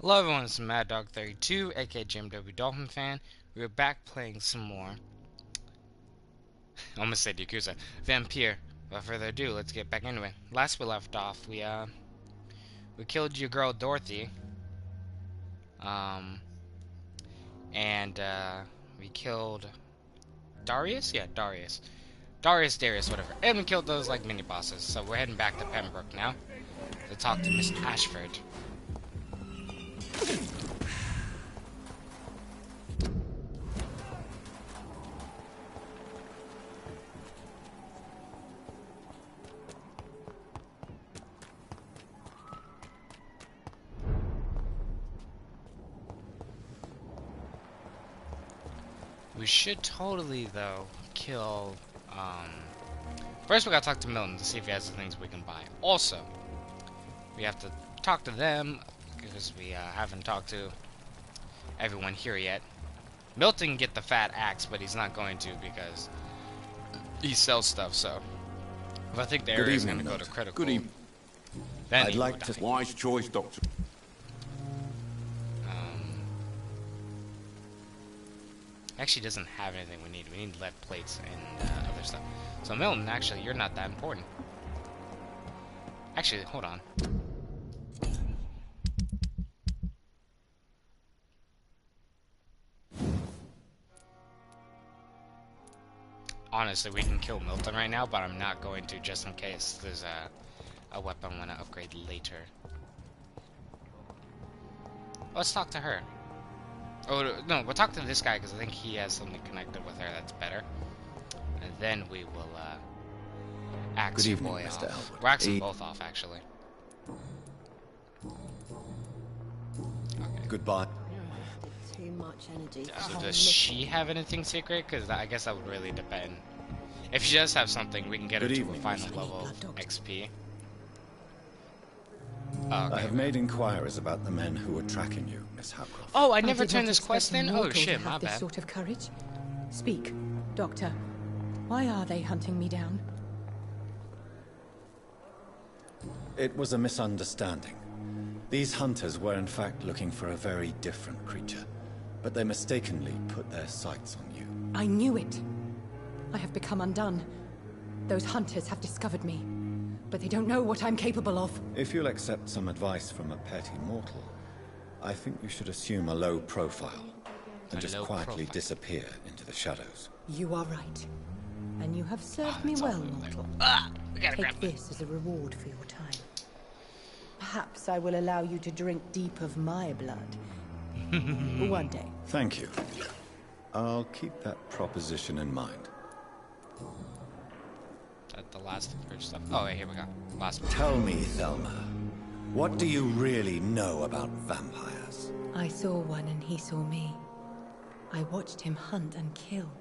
Hello everyone, it's Mad Dog 32, aka JMW Dolphin Fan. We're back playing some more. I almost said Yakuza. Vampyr. Without further ado, let's get back into it. Last we left off, we killed your girl Dorothy. And we killed Darius? Yeah, Darius. Darius, whatever. And we killed those like mini bosses. So we're heading back to Pembroke now to talk to Miss Ashford. We should totally, though, kill, First we gotta talk to Milton to see if he has the things we can buy. Also, we have to talk to them, because we, haven't talked to everyone here yet. Milton can get the fat axe, but he's not going to, because he sells stuff, so... If I think the area is gonna go to critical... Good evening. Then I'd like to... Wise choice, Doctor. Actually doesn't have anything we need. We need lead plates and other stuff. So Milton, actually, you're not that important. Actually, hold on. Honestly, we can kill Milton right now, but I'm not going to, just in case there's a weapon I want to upgrade later. Let's talk to her. Oh, no, we'll talk to this guy, because I think he has something connected with her that's better. And then we will, axe your boy off. Albert. We're axing both off, actually. Okay. Goodbye. Too much energy. So does she have anything secret? Because I guess that would really depend. If she does have something, we can get her to a final level of XP. Oh, okay. I have made inquiries about the men who were tracking you, Miss Howcroft. Oh, I never turned this quest in? Oh shit, my this bad. sort of courage. Speak, Doctor. Why are they hunting me down? It was a misunderstanding. These hunters were in fact looking for a very different creature, but they mistakenly put their sights on you. I knew it. I have become undone. Those hunters have discovered me, but they don't know what I'm capable of. If you'll accept some advice from a petty mortal, I think you should assume a low profile and just quietly disappear into the shadows. You are right. And you have served me well, mortal. Take this as a reward for your time. Perhaps I will allow you to drink deep of my blood. One day. Thank you. I'll keep that proposition in mind. The last of her stuff. Oh, wait, here we go. Last one. Tell me, Thelma, what do you really know about vampires? I saw one and he saw me. I watched him hunt and kill.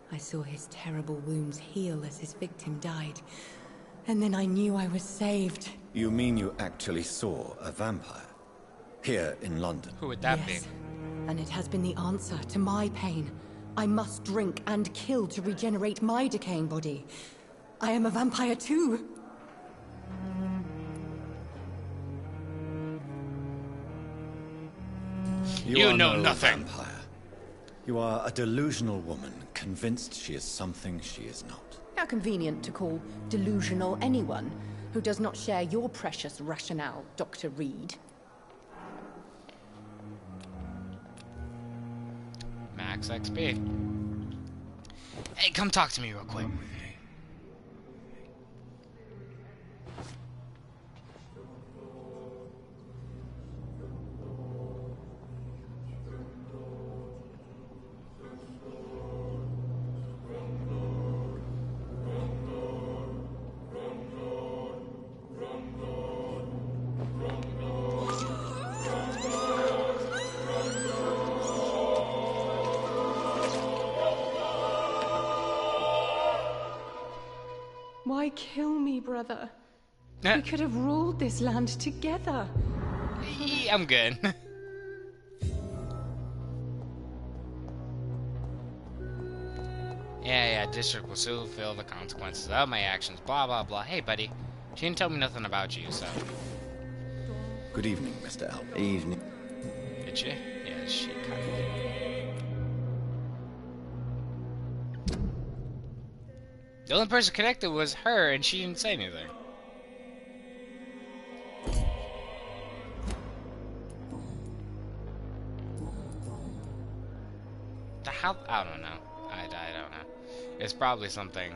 I saw his terrible wounds heal as his victim died. And then I knew I was saved. You mean you actually saw a vampire? Here in London? Who would that Yes. be? And it has been the answer to my pain. I must drink and kill to regenerate my decaying body. I am a vampire too. You are know no nothing. Vampire. You are a delusional woman, convinced she is something she is not. How convenient to call delusional anyone who does not share your precious rationale, Dr. Reed. Max XP. Hey, come talk to me real quick. Why kill me, brother? We could have ruled this land together. I'm good. Yeah, district will soon feel the consequences of my actions, blah, blah, blah. Hey, buddy, she didn't tell me nothing about you, so... Good evening, Mr. L. Evening. Did she? Yeah, she kind of did. The only person connected was her, and she didn't say anything. The hell? I don't know. I don't know. It's probably something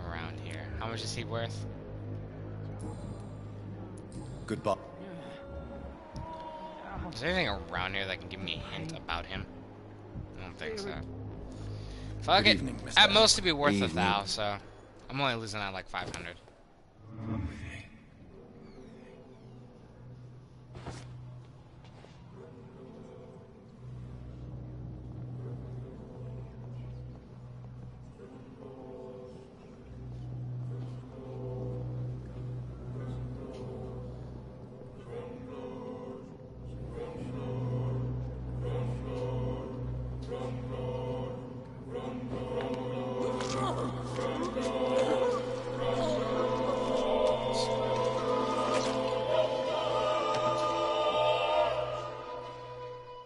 around here. How much is he worth? Goodbye. Is there anything around here that can give me a hint about him? I don't think so. Fuck it. Evening, Mr. At most, it'd be worth Evening. 1,000, so I'm only losing out like 500.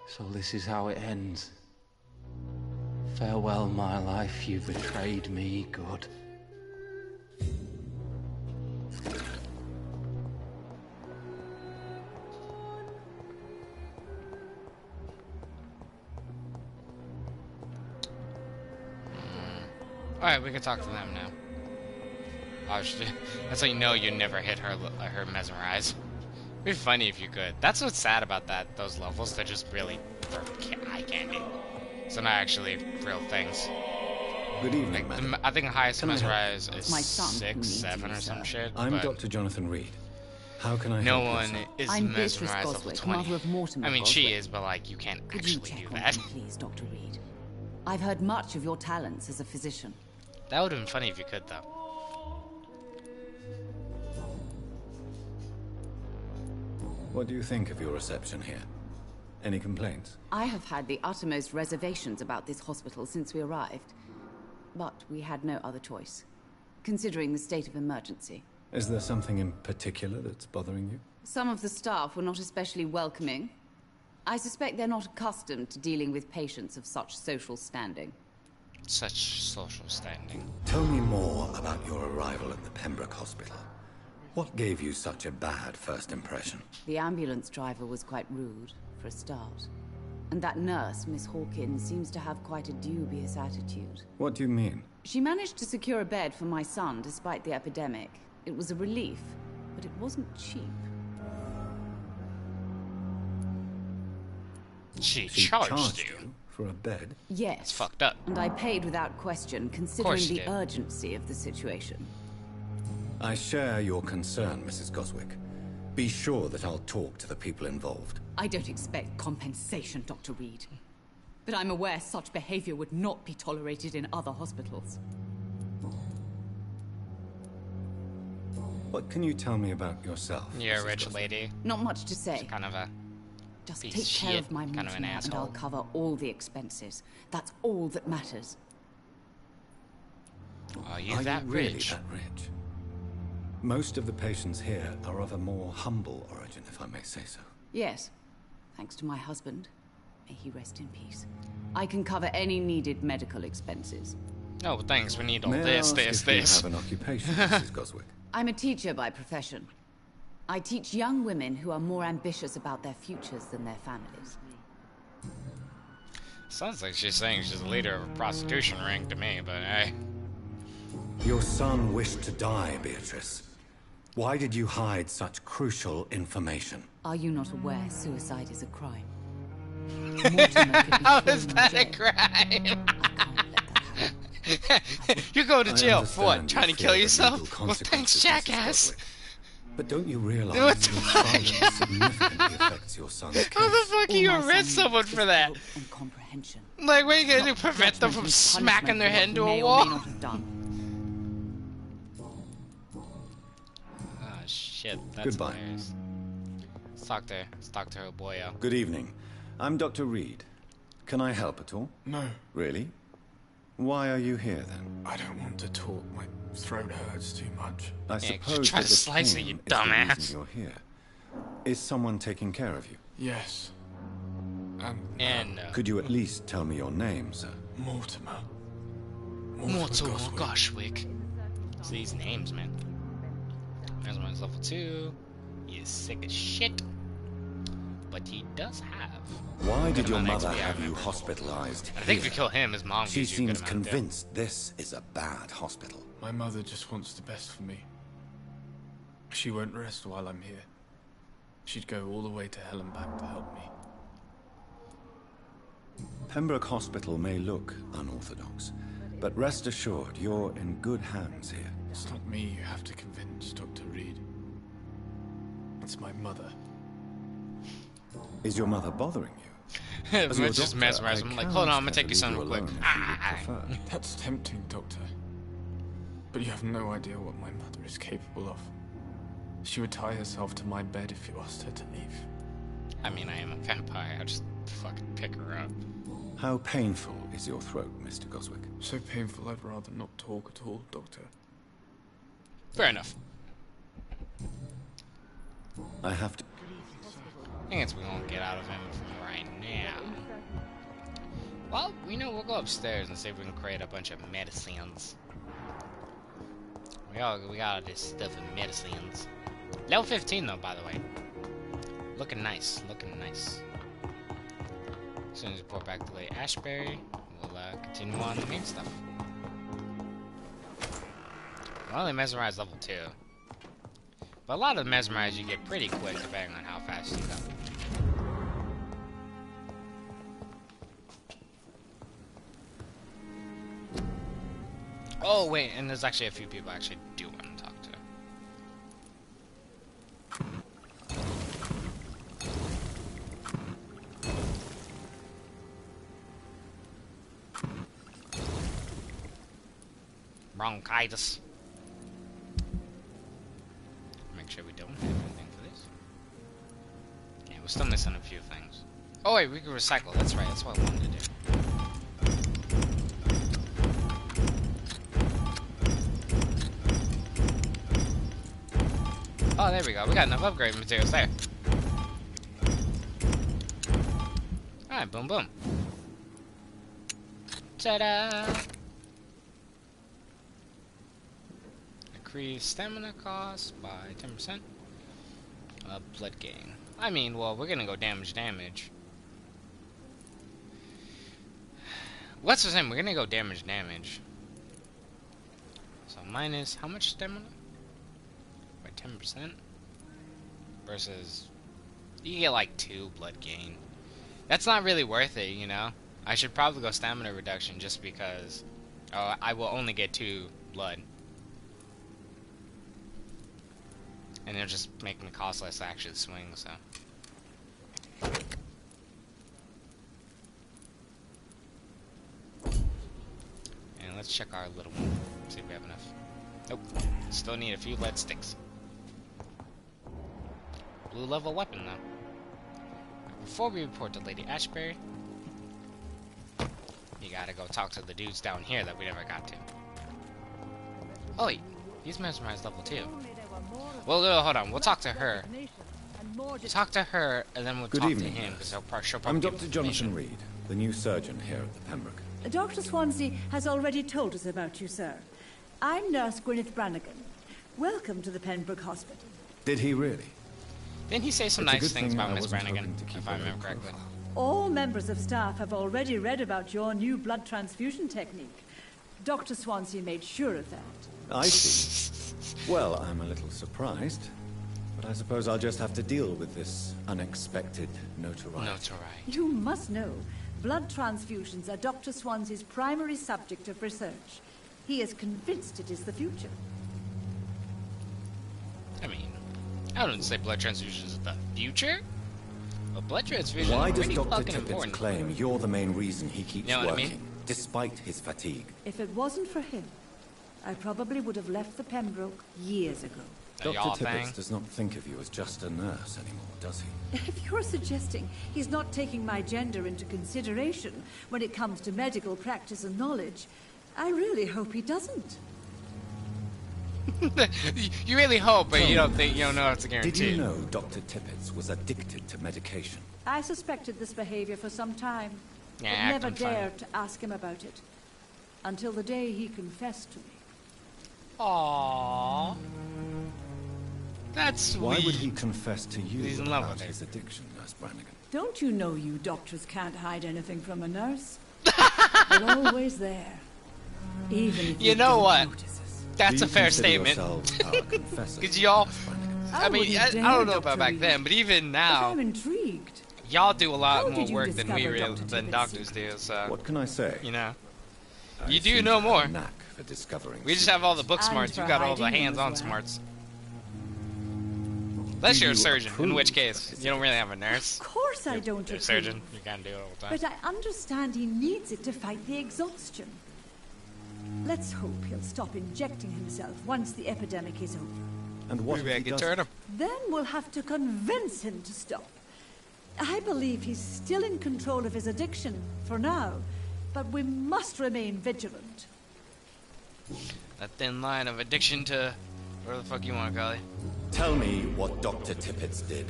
So this is how it ends. Farewell, my life, you betrayed me, good. Alright, we can talk to them now. Oh, that's how you know you never hit her mesmerize. It'd be funny if you could. That's what's sad about those levels. They're just really for eye candy. So not actually real things. Good evening, Like, madam. I think the highest Can I help? mesmerize is My son who 6, needs 7 you, or some sir. shit. I'm but Dr. Jonathan Reed. How can I no help you, one sir? is I'm Beatrice mesmerized level Goswick, 20. mother of Mortimer I mean, she Goswick. is, but like you can't Could you actually check do on that. me, please, Dr. Reed? I've heard much of your talents as a physician. That would have been funny if you could, though. What do you think of your reception here? Any complaints? I have had the uttermost reservations about this hospital since we arrived. But we had no other choice, considering the state of emergency. Is there something in particular that's bothering you? Some of the staff were not especially welcoming. I suspect they're not accustomed to dealing with patients of such social standing. Such social standing. Tell me more about your arrival at the Pembroke Hospital. What gave you such a bad first impression? The ambulance driver was quite rude, for a start. And that nurse, Miss Hawkins, seems to have quite a dubious attitude. What do you mean? She managed to secure a bed for my son despite the epidemic. It was a relief, but it wasn't cheap. She She charged you. for a bed? Yes. It's fucked up. And I paid without question, considering she the did. urgency of the situation. I share your concern, Mrs. Goswick. Be sure that I'll talk to the people involved. I don't expect compensation, Dr. Reed. But I'm aware such behavior would not be tolerated in other hospitals. What can you tell me about yourself? You're a Mrs. rich Goswick? lady. Not much to say. Kind of a... Just piece take of care shit, of my kind of an Mortimer and I'll asshole. cover all the expenses. That's all that matters. Are you Are that you really rich? that rich? Most of the patients here are of a more humble origin, if I may say so. Yes. Thanks to my husband. May he rest in peace. I can cover any needed medical expenses. Oh, thanks. We need all May I this, ask this, if you this. have an occupation, Mrs. Goswick? I'm a teacher by profession. I teach young women who are more ambitious about their futures than their families. Sounds like she's saying she's the leader of a prostitution ring to me, but hey. Your son wished to die, Beatrice. Why did you hide such crucial information? Are you not aware suicide is a crime? Mortimer could be How thrown is in that a jail. crime? I can't let that happen. You go to I jail for what? understand Trying to you kill fear the yourself? legal Well, thanks, consequences, Mrs. jackass. Goswick. But don't you realize What that the your fuck? silence significantly affects your son's case? How the fuck All you my son arrest needs someone is for that? help and comprehension. Like, what are you gonna do? Not Prevent them judgment from and smacking punishment their for head what into he a may or wall? may not have done. Oh shit, that's Goodbye. hilarious. Let's talk to her boyo. Good evening. I'm Dr. Reed. Can I help at all? No, Really? Why are you here, then? I don't want to talk. My throat hurts too much. I Yeah, suppose try that to the slice it, pain you is the dumbass. reason you're here. Is someone taking care of you? Yes. And Could you at least tell me your name, sir? Mortimer. Mortal Goswick. Goshwick. It's these names, man. Mesmerize level 2. He is sick as shit. But he does have. Why did your amount of mother XP, I have you remember. hospitalized I think if here? you kill him, his mom She gives you a good seems amount, too. convinced this is a bad hospital. My mother just wants the best for me. She won't rest while I'm here. She'd go all the way to hell and back to help me. Pembroke Hospital may look unorthodox, but rest assured you're in good hands here. It's not me you have to convince, Dr. Reed. It's my mother. Is your mother bothering you? As your Let's just doctor, mesmerize I him. Like, can hold on, I'm gonna stay take you to something leave real quick. you alone if you would prefer. That's tempting, Doctor. But you have no idea what my mother is capable of. She would tie herself to my bed if you asked her to leave. I mean, I am a vampire. I'll just fucking pick her up. How painful is your throat, Mr. Goswick? So painful I'd rather not talk at all, Doctor. Fair enough. I have to... I think it's we're gonna get out of him from right now. Well, you know, we'll go upstairs and see if we can create a bunch of medicines. We got all this stuff in medicines. Level 15 though, by the way. Looking nice, looking nice. As soon as we pour back the Lady Ashbury, we'll continue on the main stuff. Well, only mesmerize level 2. But a lot of the mesmerize you get pretty quick depending on how fast you go. Oh wait, and there's actually a few people I actually do want to talk to. Bronchitis. Make sure we don't have anything for this. Yeah, we're still missing a few things. Oh wait, we can recycle. That's right. That's what I wanted to do. Oh, there we go. We got enough upgrade materials there. Alright, boom, boom. Ta-da! Increase stamina cost by 10%. Blood gain. I mean, well, we're gonna go damage. What's the same? We're gonna go damage. So minus how much stamina? 10% versus you get like 2 blood gain. That's not really worth it, you know. I should probably go stamina reduction just because I will only get 2 blood, and it'll just make me cost less to actually swing. So and let's check our little one, see if we have enough. Nope, still need a few lead sticks. Blue level weapon though. Before we report to Lady Ashbury, you gotta go talk to the dudes down here that we never got to. Oh wait, he's mesmerized level 2. Well, hold on, we'll talk to her. We'll talk to her, and then we'll Good talk evening, to him, because she'll I'm probably give Dr. information. Jonathan Reed, the new surgeon here at the Pembroke. Dr. Swansea has already told us about you, sir. I'm Nurse Gwyneth Brannigan. Welcome to the Pembroke Hospital. Did he really? Didn't he say some It's a nice good things thing about I Miss wasn't Brannigan, hoping to keep if I a low remember correctly? profile. All members of staff have already read about your new blood transfusion technique. Dr. Swansea made sure of that. I see. Well, I'm a little surprised, but I suppose I'll just have to deal with this unexpected notoriety. Notoriety. You must know, blood transfusions are Dr. Swansea's primary subject of research. He is convinced it is the future. I mean, I wouldn't say blood transfusions is the future, but blood transfusions Why are does pretty Dr. fucking Tippett important. claim you're the main reason he keeps Know what I working, mean? despite his fatigue? If it wasn't for him, I probably would have left the Pembroke years ago. That y'all Dr. thing? Tippett does not think of you as just a nurse anymore, does he? If you're suggesting he's not taking my gender into consideration when it comes to medical practice and knowledge, I really hope he doesn't. You really hope, but you don't know it's a guarantee. Did you know Dr. Tippett was addicted to medication? I suspected this behavior for some time, but Yeah, never acting funny. dared to ask him about it. Until the day he confessed to me. Aww. That's sweet. Why would he confess to you He's in love about with her. his addiction, Nurse Brannigan? Don't you know you doctors can't hide anything from a nurse? They're always there. Even if You know don't what? notice us. That's Do a you fair consider statement. yourselves our confessors, Because y'all, Nurse Brannigan? I mean, wouldn't I dare, don't know about Dr. back Reed. then, but even But now, I'm intrigued. y'all do a lot How more did you work than we discover real Dr. than Tippett's doctors do. So What can I say? you know, I you do seem know to have more. a knack for discovering we just have all the book And smarts. You for got all the hiding them hands-on as well. smarts. Unless you're a you surgeon, in which approve case of you don't really have a nurse. Of course I don't You're a approve. surgeon. You can't do it all the time. But I understand he needs it to fight the exhaustion. Let's hope he'll stop injecting himself once the epidemic is over. And what Maybe if I he can doesn't? turn him. Then we'll have to convince him to stop. I believe he's still in control of his addiction for now, but we must remain vigilant. That thin line of addiction to whatever the fuck you want to call it. Tell me what Dr. Tippett did.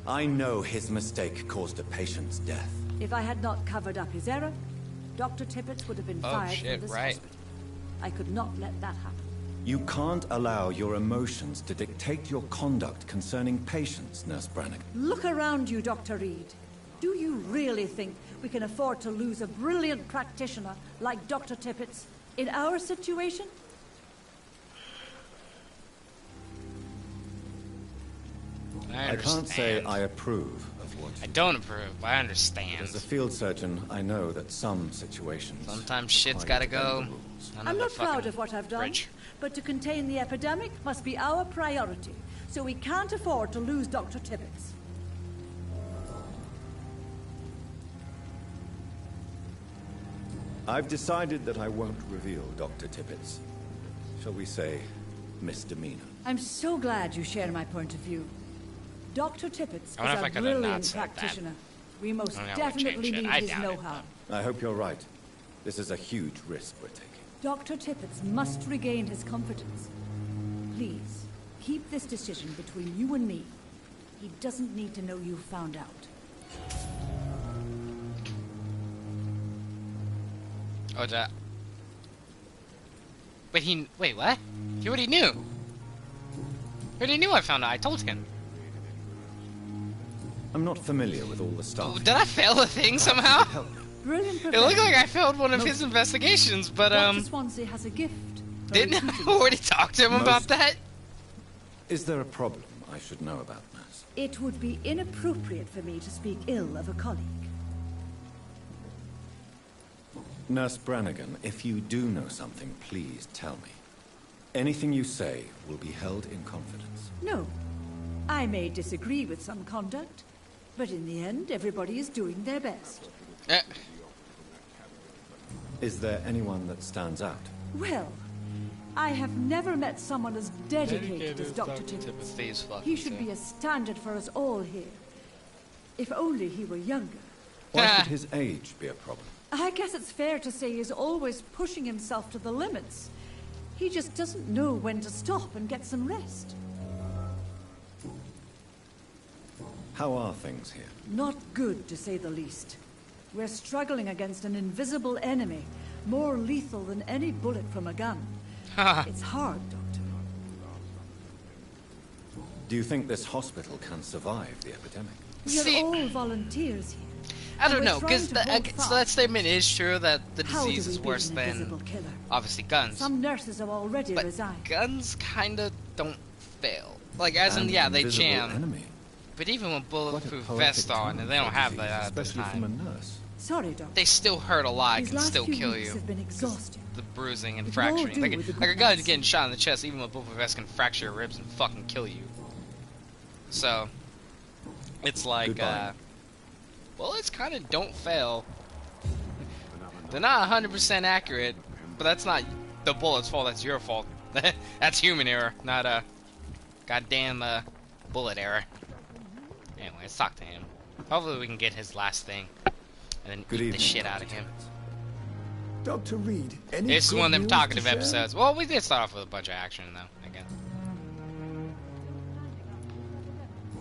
I know his mistake caused a patient's death. If I had not covered up his error, Dr. Tippett would have been Oh, fired shit, from this right. hospital. I could not let that happen. You can't allow your emotions to dictate your conduct concerning patients, Nurse Brannigan. Look around you, Dr. Reed. Do you really think we can afford to lose a brilliant practitioner like Dr. Tippett's in our situation? I I can't say understand. I approve of what I you don't approve, but I understand. As a field surgeon, I know that some situations... Sometimes shit's require gotta you to bend go. the rules. Under I'm the not proud fucking of what I've done, bridge. but to contain the epidemic must be our priority, so we can't afford to lose Dr. Tibbetts. I've decided that I won't reveal Dr. Tippett's, shall we say, misdemeanor. I'm so glad you share my point of view. Dr. Tippetts is I wonder if I a could have not brilliant said that. practitioner. We most I don't know, I would change definitely it. need I his doubt it, know-how. I hope you're right. This is a huge risk we're taking. Dr. Tippetts must regain his confidence. Please, keep this decision between you and me. He doesn't need to know you found out. Oh, that. But wait, what? He already knew. He already knew I found out. I told him. I'm not familiar with all the stuff. Oh, did I fail a thing somehow? Brilliant It professor. looked like I failed one of his investigations, but Dr. Swansea has a gift. for didn't I recruiting. already talk to him about Most- that? Is there a problem I should know about, Nurse? It would be inappropriate for me to speak ill of a colleague. Nurse Brannigan, if you do know something, please tell me. Anything you say will be held in confidence. No. I may disagree with some conduct, but in the end, everybody is doing their best. Eh, Is there anyone that stands out? Well, I have never met someone as dedicated as Dr. Tibbetts. Timothy's fucking He should be a standard for us all here. If only he were younger. Why Ah. should his age be a problem? I guess it's fair to say he's always pushing himself to the limits. He just doesn't know when to stop and get some rest. How are things here? Not good, to say the least. We're struggling against an invisible enemy, more lethal than any bullet from a gun. It's hard, Doctor. Do you think this hospital can survive the epidemic? We're See- all volunteers here. I don't And know, we're because trying to hold so fast. that statement is true that the How do disease we is beat worse an than invisible killer? obviously guns. Some nurses have already But resigned. guns kinda don't fail. Like, as in, An yeah, they invisible jam. enemy. But even with Quite a bulletproof poetic vest on, term and they don't for have disease, that at the especially from a time, nurse. Sorry, Doctor. they still hurt a lot, These can last still few kill weeks you. have been exhausting. The bruising and We can all fracturing. do Like, with a like good a gun night's getting shot in the chest, even with bulletproof vest, can fracture your ribs and fucking kill you. So, it's like, Goodbye. bullets kind of don't fail. They're not 100% accurate, but that's not the bullet's fault, that's your fault. That's human error, not a goddamn bullet error. Anyway, let's talk to him. Hopefully we can get his last thing, and then Good eat evening, the shit Dr. out of him. Tibbetts. Dr. Reed, any This is good one of them news talkative to share? episodes. Well, we did start off with a bunch of action, though, again.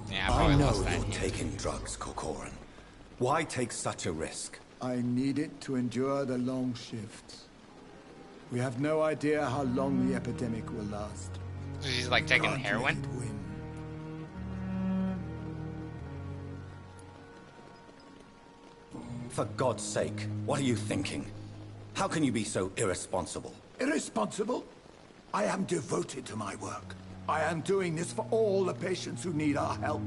Yeah, I I probably know lost that you're here. taking drugs, Corcoran. Why take such a risk? I need it to endure the long shifts. We have no idea how long the epidemic will last. So she's like taking Can't heroin? let it win. For God's sake, what are you thinking? How can you be so irresponsible? Irresponsible? I am devoted to my work. I am doing this for all the patients who need our help.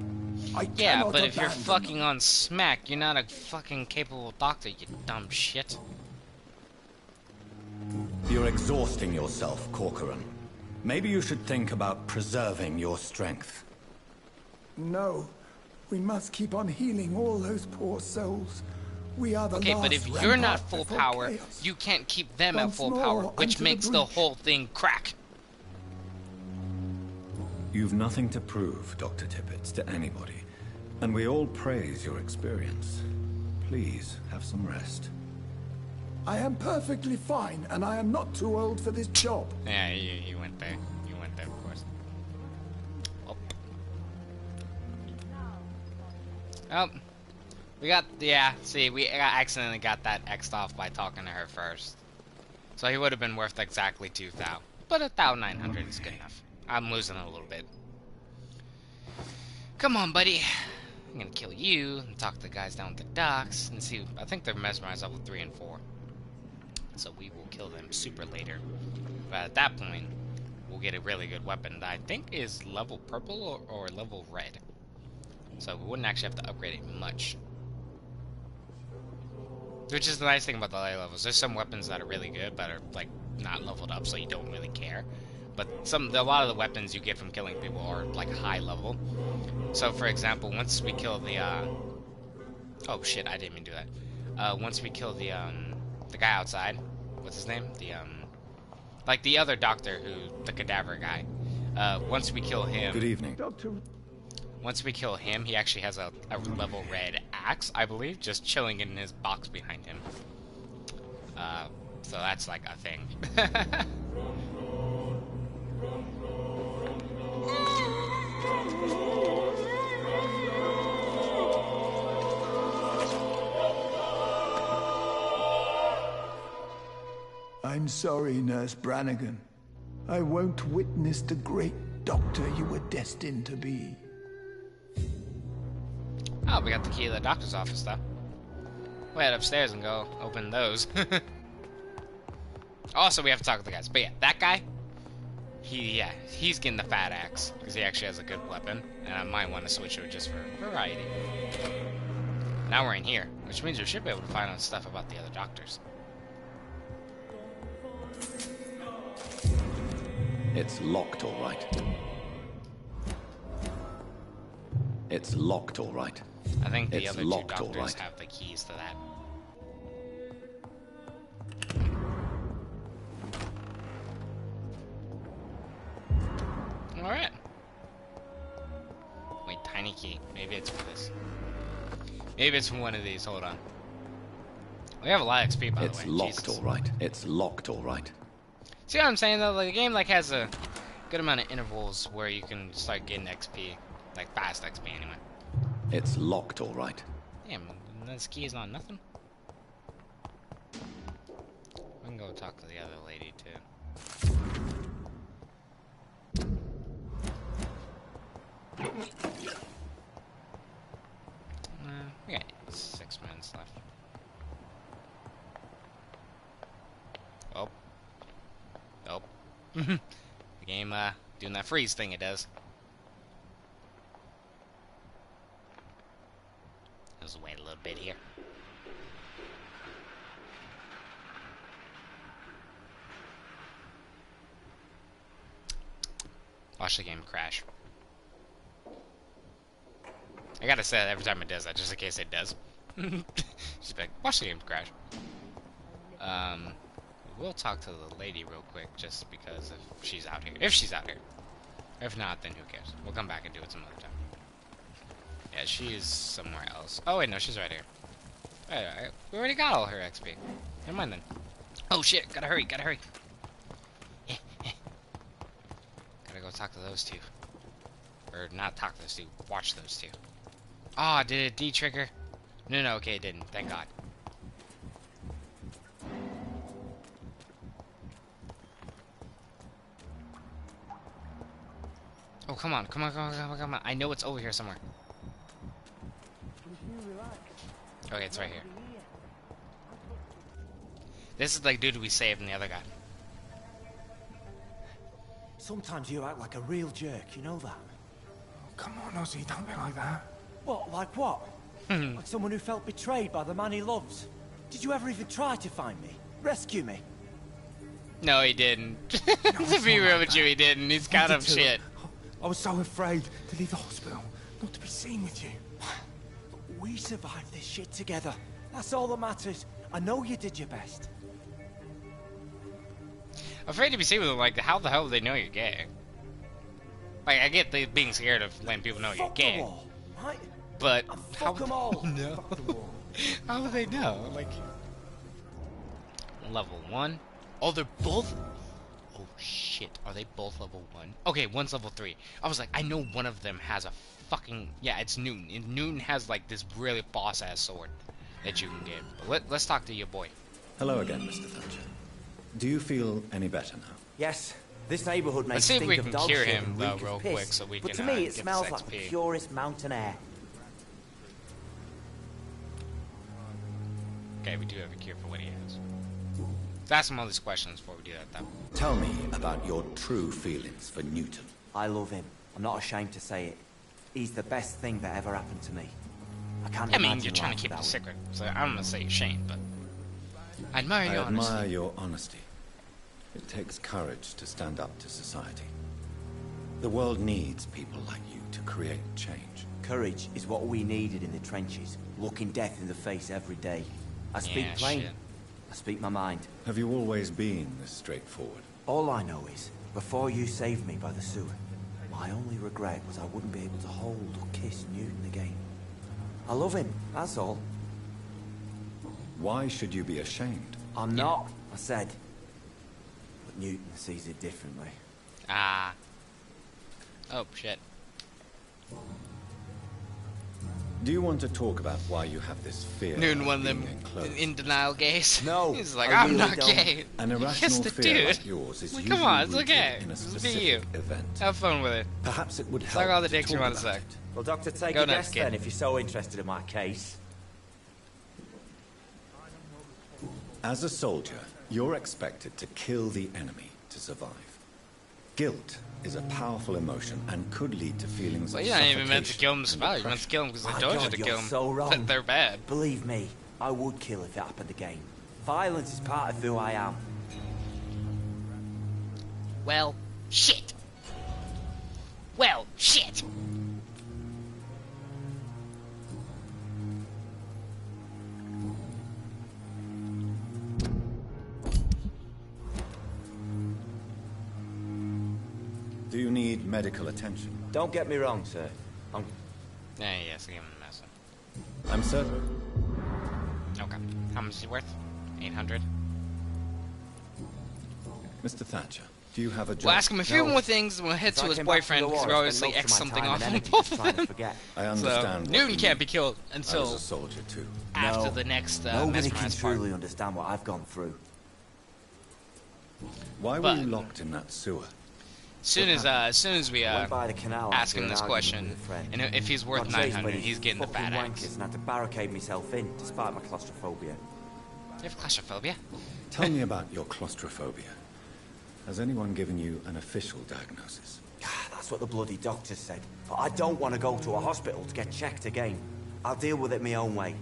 I Yeah, cannot but if you're abandon fucking them. on smack, you're not a fucking capable doctor, you dumb shit. You're exhausting yourself, Corcoran. Maybe you should think about preserving your strength. No, we must keep on healing all those poor souls. We are the Okay, last but if you're rampart not full before power, chaos. you can't keep them at Once full more power, which unto the makes the breach. whole thing crack. You've nothing to prove, Dr. Tippett, to anybody. And we all praise your experience. Please, have some rest. I am perfectly fine, and I am not too old for this job. Yeah, you went there. You went there, of course. Oh. Oh. We got, yeah, see, we accidentally got that X'd off by talking to her first. So he would have been worth exactly 2,000. But 1,900 is good enough. I'm losing a little bit. Come on, buddy. I'm gonna kill you and talk to the guys down at the docks and see. I think they're mesmerized level 3 and 4. So we will kill them super later. But at that point, we'll get a really good weapon that I think is level purple or level red. So we wouldn't actually have to upgrade it much. Which is the nice thing about the later levels. There's some weapons that are really good, but are like not leveled up, so you don't really care. But a lot of the weapons you get from killing people are like high level. So for example, once we kill the oh shit, I didn't even do that. Once we kill the guy outside, what's his name? Like the other doctor the cadaver guy. Once we kill him. Good evening. Doctor, Once we kill him, he actually has a level red axe, I believe, just chilling in his box behind him. So that's like a thing. I'm sorry, Nurse Brannigan. I won't witness the great doctor you were destined to be. Oh, we got the key to the doctor's office, though. We'll head upstairs and go open those. Also, we have to talk to the guys. But yeah, that guy, he's getting the fat axe, because he actually has a good weapon, and I might want to switch to it just for variety. Now we're in here, which means we should be able to find out stuff about the other doctors. It's locked, all right. It's locked, all right. I think the It's other two locked, all doctors right. have the keys to that. Alright. Wait, tiny key. Maybe it's for this. Maybe it's from one of these. Hold on. We have a lot of XP, by the way. It's locked, Jesus. all right. It's locked, all right. See what I'm saying, though? Like, the game has a good amount of intervals where you can start getting XP. Like, fast XP, anyway. It's locked, all right. Damn, this key is not nothing. We can go talk to the other lady, too. We got 6 minutes left. Oh. Oh. The game, doing that freeze thing it does. Let's wait a little bit here. Watch the game crash. I gotta say that every time it does that, just in case it does. Just be like, watch the game crash. We'll talk to the lady real quick, just because if she's out here. If she's out here. If not, then who cares? We'll come back and do it some other time. Yeah, she is somewhere else. Oh wait, no, she's right here. Alright, we already got all her XP. Never mind then. Oh shit, gotta hurry, gotta hurry. Gotta go talk to those two. Or not talk to those two, watch those two. Ah, did it de-trigger? No, okay, it didn't, thank God. Oh, come on. I know it's over here somewhere. Okay, it's right here. This is like dude we saved and the other guy. Sometimes you act like a real jerk, you know that? Oh, come on, Ozzy, don't be like that. What, like what? Like someone who felt betrayed by the man he loves. Did you ever even try to find me? Rescue me? No, he didn't. To be real with you, he didn't. He's kind of shit. I was so afraid to leave the hospital, not to be seen with you. We survived this shit together. That's all that matters. I know you did your best. Afraid to be seen with him, like, how the hell do they know you're gay? Like, I get the being scared of letting people know you're gay. Them all, right? But Fuck them all. No. How would they know? Like, level 1? Oh, they're both. Oh shit, are they both level 1? Okay, one's level 3. I was like, I know one of them has a fucking, yeah, it's Newton. And Newton has like this really boss ass sword that you can get. But let's talk to your boy. Hello again, Mr. Thatcher. Do you feel any better now? Yes. This neighborhood makes Let's see if we stink can of dog cure shit him and though reek real of piss. quick so we but can to me, it get smells this like the XP. purest mountain air. Okay, we do have a cure for what he has. Let's ask him all these questions before we do that though. Tell me about your true feelings for Newton. I love him. I'm not ashamed to say it. He's the best thing that ever happened to me. I can't I mean, imagine you're trying to life keep it a without him. secret, so I'm gonna say Shane, but I admire I your honesty. admire your honesty. It takes courage to stand up to society. The world needs people like you to create change. Courage is what we needed in the trenches, looking death in the face every day. I speak Yeah, plain. shit. I speak my mind. Have you always been this straightforward? All I know is, before you saved me by the sewer, my only regret was I wouldn't be able to hold or kiss Newton again. I love him, that's all. Why should you be ashamed? I'm not, I said. But Newton sees it differently. Ah. Oh, shit. Do you want to talk about why you have this fear Newton, of one of them being enclosed? in denial gays. No, He's like, I I'm really not don't. gay. An Kiss irrational the fear dude. like yours is Like, usually come on, it's rooted okay. in a Just be specific you. event. Have fun with it. Perhaps it would help Suck all the to dicks you talk want to about suck. it. Well, Doctor, take Go a nuts, guess kid. then if you're so interested in my case. As a soldier, you're expected to kill the enemy to survive. Guilt is a powerful emotion and could lead to feelings Well, of you're not even meant to suffocation kill them and spell. You're meant to depression. kill them because My they told you God, to you're kill them. so wrong. They're bad. Believe me, I would kill if it happened again. Violence is part of who I am. Well, shit. Well, shit. Do you need medical attention? Don't get me wrong, sir. Yeah, yes, give him the message. I'm certain. Okay. How much is he worth? 800. Mr. Thatcher, do you have a job? We'll ask him a few No. more things and we'll head to I his came back from boyfriend the because war, we I spent obviously most X of my something time off and on energy both just of trying to them. forget. I So, understand. what Newton you can't mean. be killed I until was a soldier too. after No. the next Nobody can mesmerized part. truly understand what I've gone through. Why were But- you locked in that sewer? As soon as we Went by the canal ask after him an this argument question, with a friend. and if he's worth Got chased by 900, these he's getting the fucking fat wankers axe. and had to barricade myself in, despite my claustrophobia. You have claustrophobia? Tell me about your claustrophobia. Has anyone given you an official diagnosis? That's what the bloody doctor said. But I don't want to go to a hospital to get checked again. I'll deal with it my own way.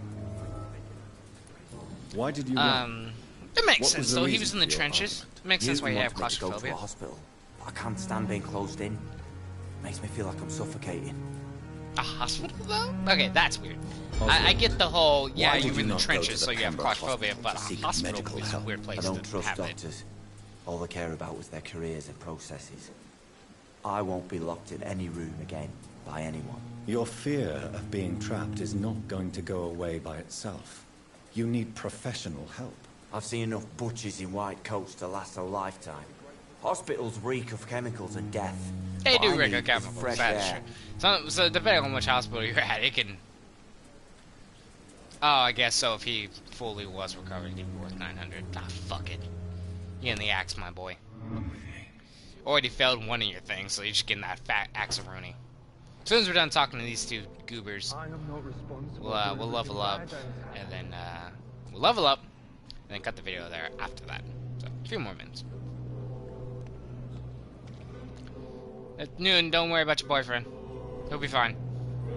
Why did you run? It makes What sense was the though. He reason was in the for your trenches. argument? It makes sense why you Newton have wanted me to go to a claustrophobia. hospital, but I can't stand being closed in. Makes me feel like I'm suffocating. A hospital though? Okay, that's weird. I Oswald, get the whole, yeah, why you did were you in the not go trenches, to so the you have Pembroke claustrophobia, Hospital but to a seek hospital medical is a help? weird place I to don't trust have it. doctors. All they care about was their careers and processes. I won't be locked in any room again by anyone. Your fear of being trapped is not going to go away by itself. You need professional help. I've seen enough butchers in white coats to last a lifetime. Hospitals reek of chemicals and death. They What do I reek need of is chemicals, fresh that's air. true. So depending on which hospital you're at, it can... Oh, I guess so. If he fully was recovered, he'd be worth 900. Ah, fuck it. You and the axe, my boy. Already failed one of your things, so you're just getting that fat axe-a-rooney. As soon as we're done talking to these two goobers, we'll level up, and then we'll level up, and then cut the video there after that. So, a few more minutes. At noon, don't worry about your boyfriend. He'll be fine.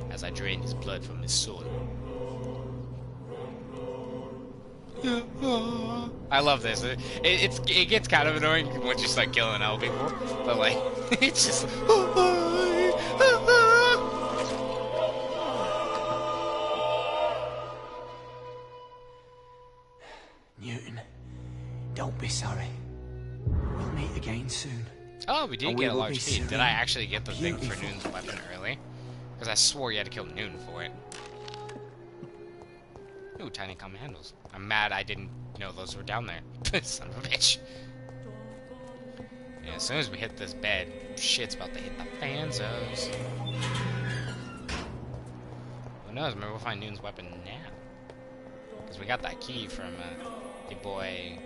As I drain his blood from his soul. I love this. It gets kind of annoying once you start killing all people, but like it's just. Newton, don't be sorry. We'll meet again soon. Oh, we did And get we a will large be feat. Did serene I actually get the and thing for beautiful. Noon's weapon early? Because I swore you had to kill Noon for it. Ooh, tiny common handles. I'm mad I didn't know those were down there. Son of a bitch. Yeah, as soon as we hit this bed, shit's about to hit the fanzos. Who knows? Maybe we'll find Noon's weapon now. Because we got that key from your boy.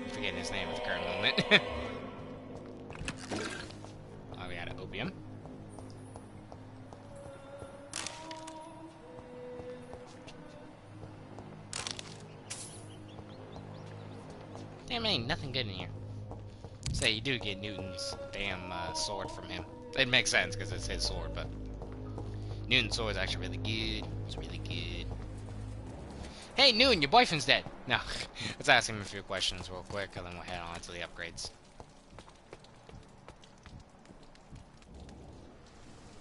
I'm forgetting his name at the current moment. Oh, we got an opium. Damn, ain't nothing good in here. Say you do get Newton's damn sword from him. It makes sense because it's his sword, but Newton's sword is actually really good. It's really good. Hey, Newton, your boyfriend's dead. No, let's ask him a few questions real quick, and then we'll head on to the upgrades.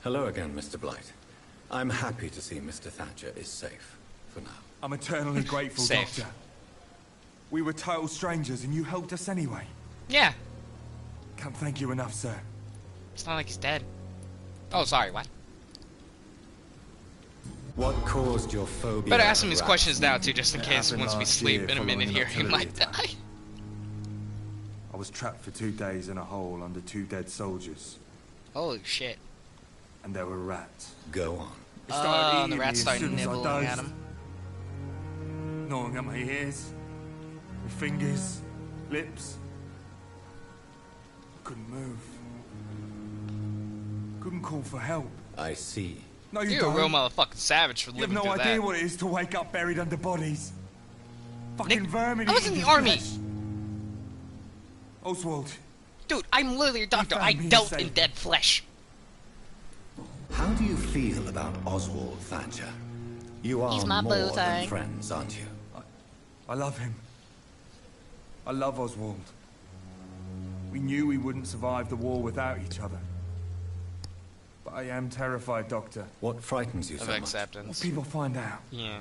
Hello again, Mr. Blight. I'm happy to see Mr. Thatcher is safe, for now. I'm eternally grateful, Safe. Doctor. We were total strangers and you helped us anyway. Yeah, Can't thank you enough, sir. it's not like he's dead. Oh, sorry, what? What caused your phobia? Better ask him of his rats? questions now, too, just in It case happened once we last sleep year in a minute following here, an he might artillery die. attack. I was trapped for 2 days in a hole under 2 dead soldiers. Holy shit. And there were rats. Go on. It started Oh, eating the me rats as started soon as I nibbling dozed, at him. gnawing at my ears, my fingers, lips. Couldn't move. Couldn't call for help. I see. No, you You're don't. a real motherfucking savage for You have living no through idea that. what it is to wake up buried under bodies. Fucking Nick, vermin. I was in eating the your army. flesh. Oswald, Dude, I'm literally a doctor. found I me dealt safe. in dead flesh. How do you feel about Oswald Thatcher? You are He's my more boo than thing. friends, aren't you? I love him. I love Oswald. We knew we wouldn't survive the war without each other. But I am terrified, Doctor. What frightens you Of so much? What acceptance. people find out. Yeah.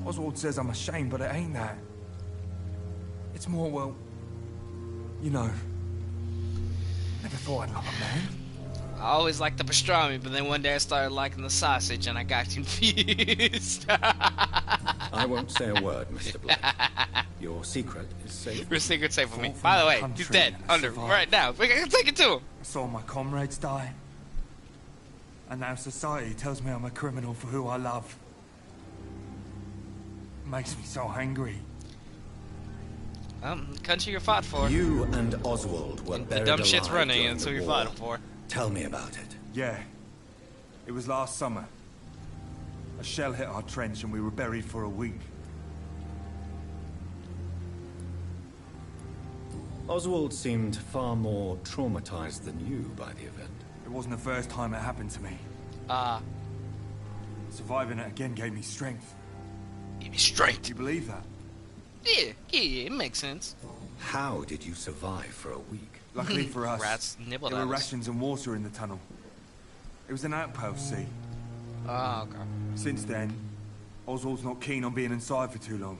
Oswald says I'm ashamed, but it ain't that. It's more, well, you know. Never thought I'd love a man. I always liked the pastrami, but then one day I started liking the sausage and I got confused. Ah. I won't say a word, Mr. Blight. Your secret is safe. Your secret's safe with me. Fought By the for way, the he's country dead. and Under. survived. Right now. We can take it to him. I saw my comrades die. And now society tells me I'm a criminal for who I love. Makes me so angry. The country you fought for. You and Oswald were The buried dumb shit's alive running, during and so the you war. fought for. Tell me about it. Yeah. It was last summer. A shell hit our trench and we were buried for a week. Oswald seemed far more traumatized than you by the event. It wasn't the first time it happened to me. Surviving it again gave me strength. Give me straight. Do you believe that? Yeah, it makes sense. How did you survive for a week? Luckily for us, Rats nibbled there were at us. rations and water in the tunnel. It was an outpost, see. Oh, okay. Since then, Oswald's not keen on being inside for too long.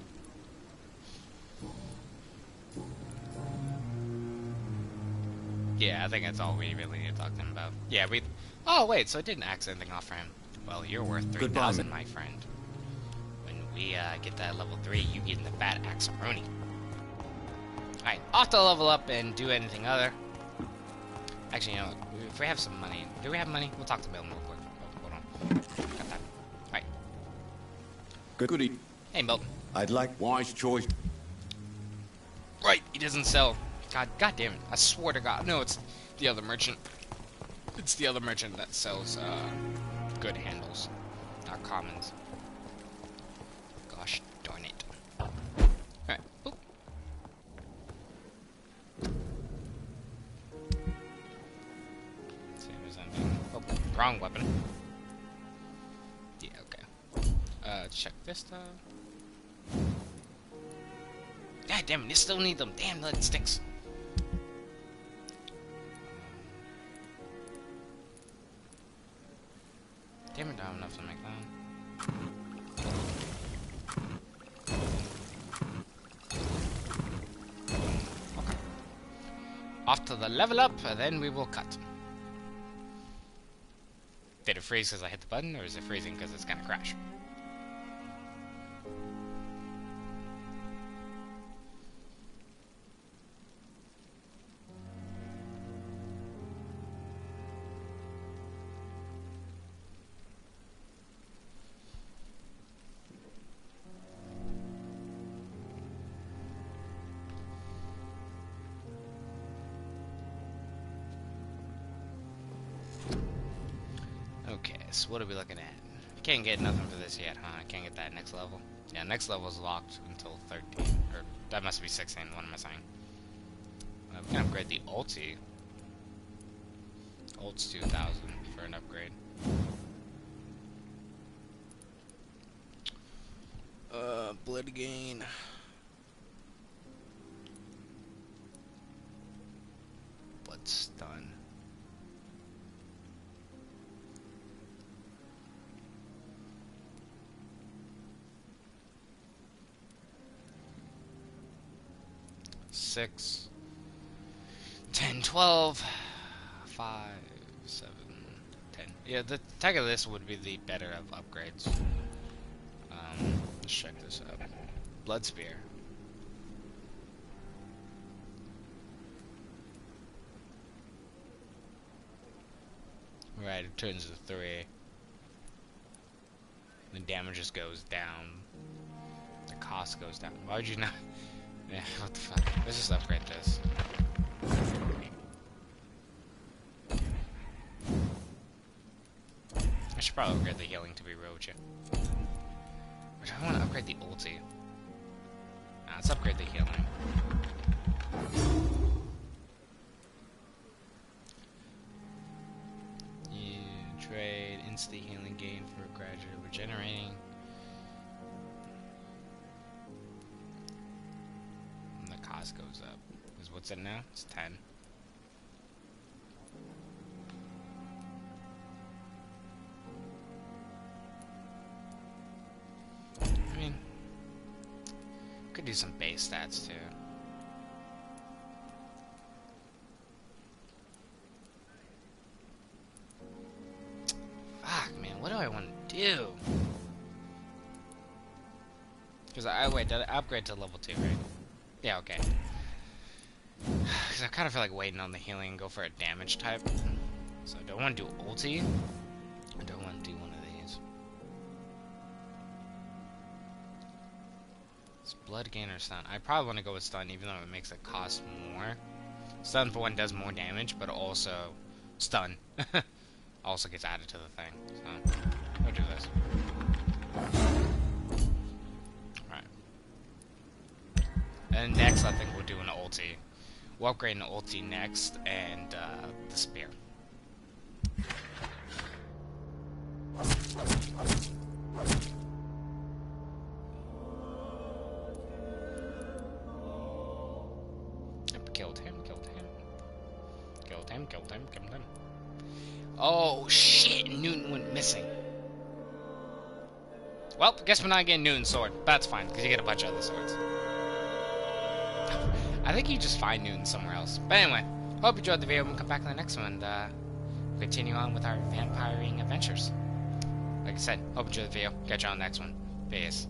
Yeah, I think that's all we really need to talk to him about. Yeah, we... Oh, wait, so it didn't axe anything off for him. Well, you're worth 3,000, my friend. When we get that level 3, you get in the fat axaroni. Alright, off to level up and do anything other. Actually, you know what? If we have some money. Do we have money? We'll talk to Milton real quick. Oh, hold on. Got that. Alright. Goody. Hey, Milton. I'd like... Wise choice. Right, he doesn't sell. God damn it. I swear to God. No, it's the other merchant. It's the other merchant that sells, good handles. Not commons. Gosh darn it. Alright. Oop. See if there's anything. Oh, wrong weapon. Yeah, okay. Check this stuff. God damn it, you still need them. Damn, that sticks. Damn it, I don't have enough to make that. Okay. Off to the level up, and then we will cut. Did it freeze because I hit the button, or is it freezing because it's gonna crash? Okay, so what are we looking at? I can't get nothing for this yet, huh? I can't get that next level. Yeah, next level is locked until 13. Or, that must be 16, what am I saying? We can upgrade the ulti. Ult's 2,000 for an upgrade. Blood gain. Blood stun. Six, 10, 12, 5, 7, 10. Yeah, the tag of this would be the better of upgrades. Let's check this out. Blood Spear. Right, it turns to 3. The damage just goes down. The cost goes down. Why would you not? Yeah, what the fuck? Let's just upgrade this. I should probably upgrade the healing to be real with you. Or do I want to upgrade the ulti? Nah, let's upgrade the healing. You trade instant healing gain for gradually regenerating. And the cost goes up. Because what's it now? It's 10. I mean, could do some base stats too. Fuck, man, what do I want to do? Because wait, did I upgrade to level 2, right? Yeah, okay. Because I kind of feel like waiting on the healing and go for a damage type. So I don't want to do ulti. I don't want to do one of these. It's blood gain or stun. I probably want to go with stun, even though it makes it cost more. Stun for one does more damage, but also stun also gets added to the thing. So we'll do this. Alright. And next, I think we'll do an ulti. We'll upgrade an ulti next, and the spear. Yep, killed him. Killed him. Oh shit, Newton went missing. Well, guess we're not getting Newton's sword. But that's fine, because you get a bunch of other swords. I think you just find Newton somewhere else. But anyway, hope you enjoyed the video. We'll come back in the next one and continue on with our vampiring adventures. Like I said, hope you enjoyed the video. Catch you on the next one. Peace.